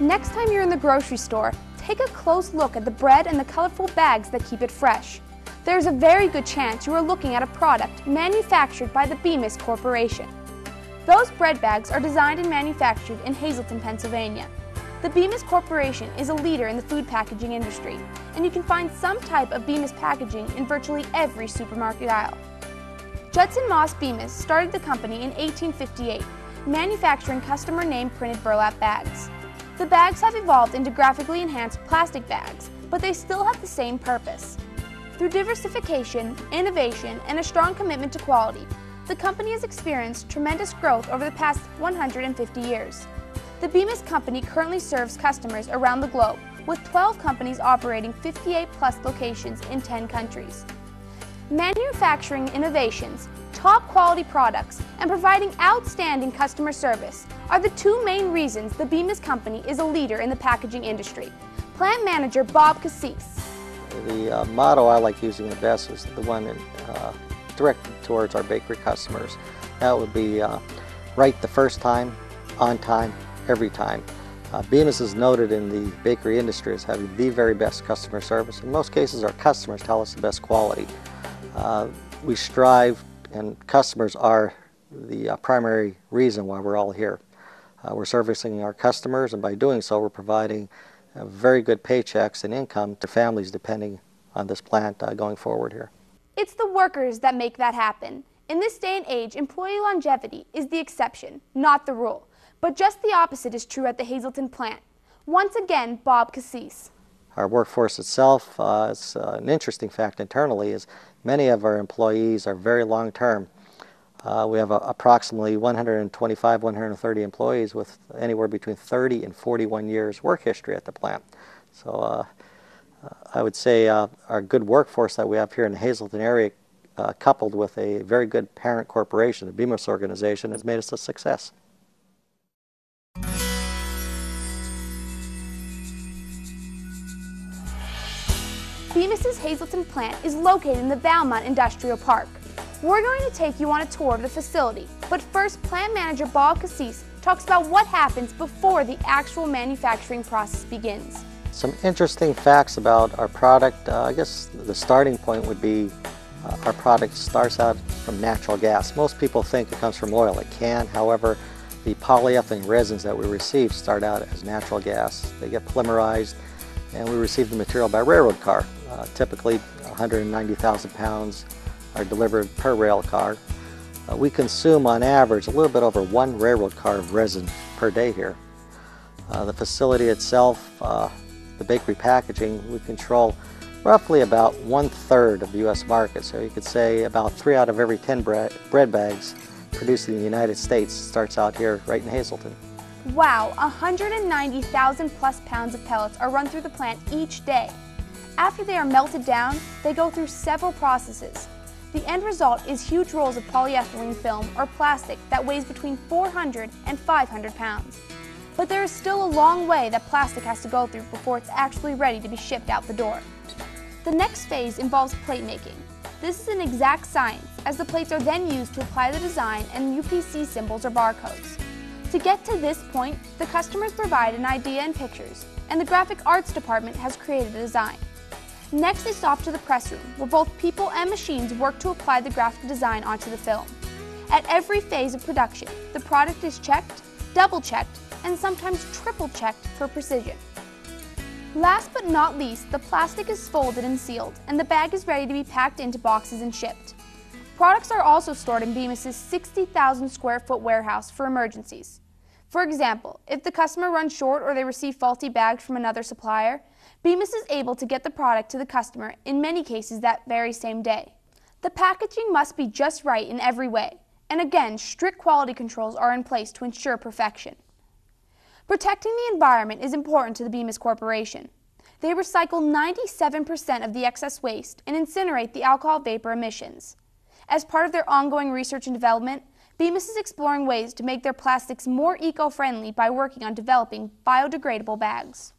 Next time you're in the grocery store, take a close look at the bread and the colorful bags that keep it fresh. There's a very good chance you are looking at a product manufactured by the Bemis Corporation. Those bread bags are designed and manufactured in Hazleton, Pennsylvania. The Bemis Corporation is a leader in the food packaging industry, and you can find some type of Bemis packaging in virtually every supermarket aisle. Judson Moss Bemis started the company in 1858, manufacturing customer name printed burlap bags. The bags have evolved into graphically enhanced plastic bags, but they still have the same purpose. Through diversification, innovation, and a strong commitment to quality, the company has experienced tremendous growth over the past 150 years. The Bemis Company currently serves customers around the globe, with 12 companies operating 58+ locations in 10 countries. Manufacturing innovations, top quality products, and providing outstanding customer service are the two main reasons the Bemis Company is a leader in the packaging industry. Plant Manager Bob Cassis. The motto I like using the best is the one directed towards our bakery customers. That would be right the first time, on time, every time. Bemis is noted in the bakery industry as having the very best customer service. In most cases, our customers tell us the best quality. We strive, and customers are the primary reason why we're all here. We're servicing our customers, and by doing so, we're providing very good paychecks and income to families depending on this plant going forward here. It's the workers that make that happen. In this day and age, employee longevity is the exception, not the rule. But just the opposite is true at the Hazleton plant. Once again, Bob Cassis. Our workforce itself, it's an interesting fact internally, is many of our employees are very long-term. We have approximately 125, 130 employees with anywhere between 30 and 41 years work history at the plant. So I would say our good workforce that we have here in the Hazleton area, coupled with a very good parent corporation, the Bemis organization, has made us a success. Bemis' Hazleton plant is located in the Valmont Industrial Park. We're going to take you on a tour of the facility, but first Plant Manager Bob Cassis talks about what happens before the actual manufacturing process begins. Some interesting facts about our product. I guess the starting point would be our product starts out from natural gas. Most people think it comes from oil. It can, however, the polyethylene resins that we receive start out as natural gas. They get polymerized, and we receive the material by railroad car. Typically 190,000 pounds are delivered per rail car. We consume on average a little bit over 1 railroad car of resin per day here. The facility itself, the bakery packaging, we control roughly about 1/3 of the U.S. market. So you could say about 3 out of every 10 bread bags produced in the United States starts out here right in Hazleton. Wow, 190,000 plus pounds of pellets are run through the plant each day. After they are melted down, they go through several processes. The end result is huge rolls of polyethylene film or plastic that weighs between 400 and 500 pounds. But there is still a long way that plastic has to go through before it's actually ready to be shipped out the door. The next phase involves plate making. This is an exact science, as the plates are then used to apply the design and UPC symbols or barcodes. To get to this point, the customers provide an idea and pictures, and the graphic arts department has created a design. Next is off to the press room, where both people and machines work to apply the graphic design onto the film. At every phase of production, the product is checked, double-checked, and sometimes triple-checked for precision. Last but not least, the plastic is folded and sealed, and the bag is ready to be packed into boxes and shipped. Products are also stored in Bemis' 60,000 square foot warehouse for emergencies. For example, if the customer runs short or they receive faulty bags from another supplier, Bemis is able to get the product to the customer, in many cases that very same day. The packaging must be just right in every way, and again, strict quality controls are in place to ensure perfection. Protecting the environment is important to the Bemis Corporation. They recycle 97% of the excess waste and incinerate the alcohol vapor emissions. As part of their ongoing research and development, Bemis is exploring ways to make their plastics more eco-friendly by working on developing biodegradable bags.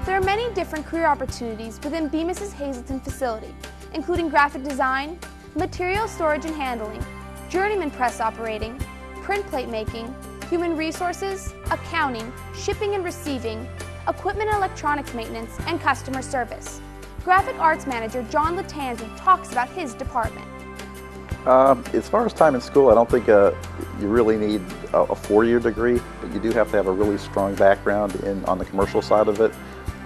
There are many different career opportunities within Bemis' Hazleton facility, including graphic design, material storage and handling, journeyman press operating, print plate making, human resources, accounting, shipping and receiving, equipment and electronics maintenance, and customer service. Graphic Arts Manager John Latanzi talks about his department. As far as time in school, I don't think you really need a 4-year degree, but you do have to have a really strong background on the commercial side of it,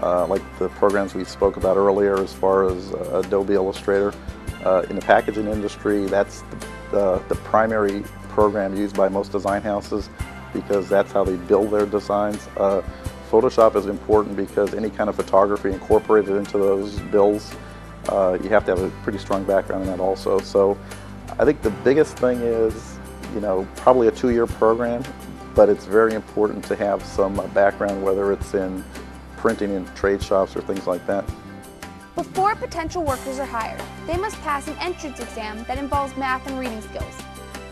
like the programs we spoke about earlier as far as Adobe Illustrator. In the packaging industry, that's the primary program used by most design houses because that's how they build their designs. Photoshop is important because any kind of photography incorporated into those builds, you have to have a pretty strong background in that also. So I think the biggest thing is, probably a 2-year program, but it's very important to have some background, whether it's in printing in trade shops or things like that. Before potential workers are hired, they must pass an entrance exam that involves math and reading skills.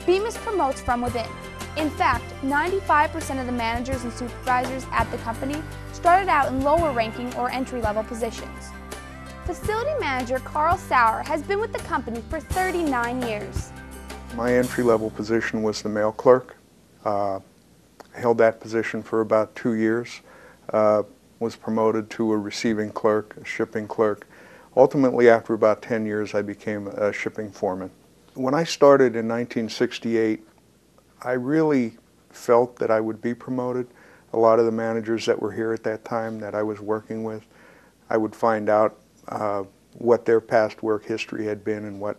Bemis promotes from within. In fact, 95% of the managers and supervisors at the company started out in lower ranking or entry-level positions. Facility manager Carl Sauer has been with the company for 39 years. My entry-level position was the mail clerk. Held that position for about 2 years. Was promoted to a receiving clerk, a shipping clerk. Ultimately, after about 10 years, I became a shipping foreman. When I started in 1968, I really felt that I would be promoted. A lot of the managers that were here at that time that I was working with, I would find out what their past work history had been and what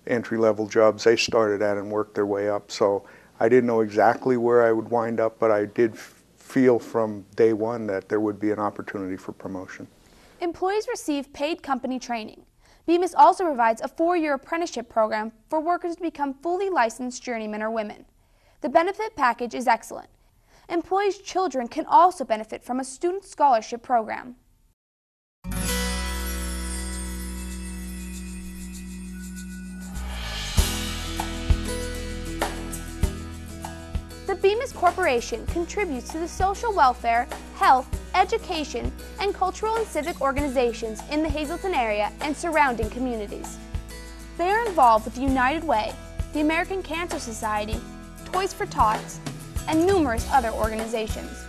entry-level jobs they started at and worked their way up. So I didn't know exactly where I would wind up, but I did feel from day one that there would be an opportunity for promotion. Employees receive paid company training. Bemis also provides a 4-year apprenticeship program for workers to become fully licensed journeymen or women. The benefit package is excellent. Employees' children can also benefit from a student scholarship program. The Bemis Corporation contributes to the social welfare, health, education, and cultural and civic organizations in the Hazleton area and surrounding communities. They are involved with the United Way, the American Cancer Society, Toys for Tots, and numerous other organizations.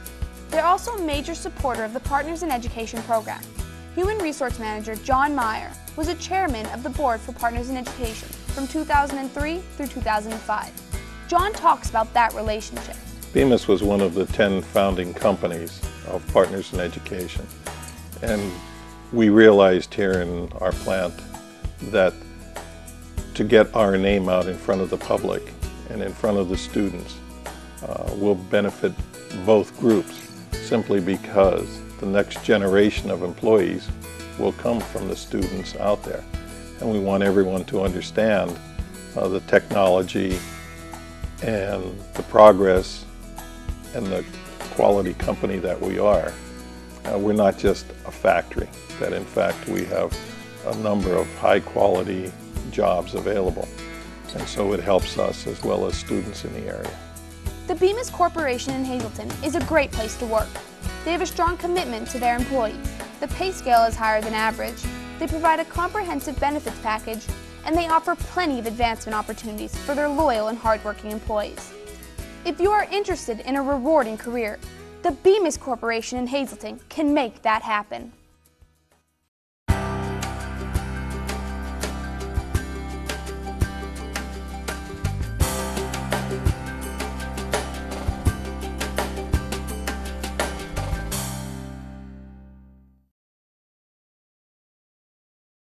They're also a major supporter of the Partners in Education program. Human Resource Manager John Meyer was a chairman of the board for Partners in Education from 2003 through 2005. John talks about that relationship. Bemis was one of the 10 founding companies of Partners in Education. And we realized here in our plant that to get our name out in front of the public and in front of the students will benefit both groups simply because the next generation of employees will come from the students out there. And we want everyone to understand the technology and the progress and the quality company that we are. We're not just a factory, that in fact we have a number of high quality jobs available. And so it helps us as well as students in the area. The Bemis Corporation in Hazleton is a great place to work. They have a strong commitment to their employees. The pay scale is higher than average. They provide a comprehensive benefits package, and they offer plenty of advancement opportunities for their loyal and hardworking employees. If you are interested in a rewarding career, the Bemis Corporation in Hazleton can make that happen.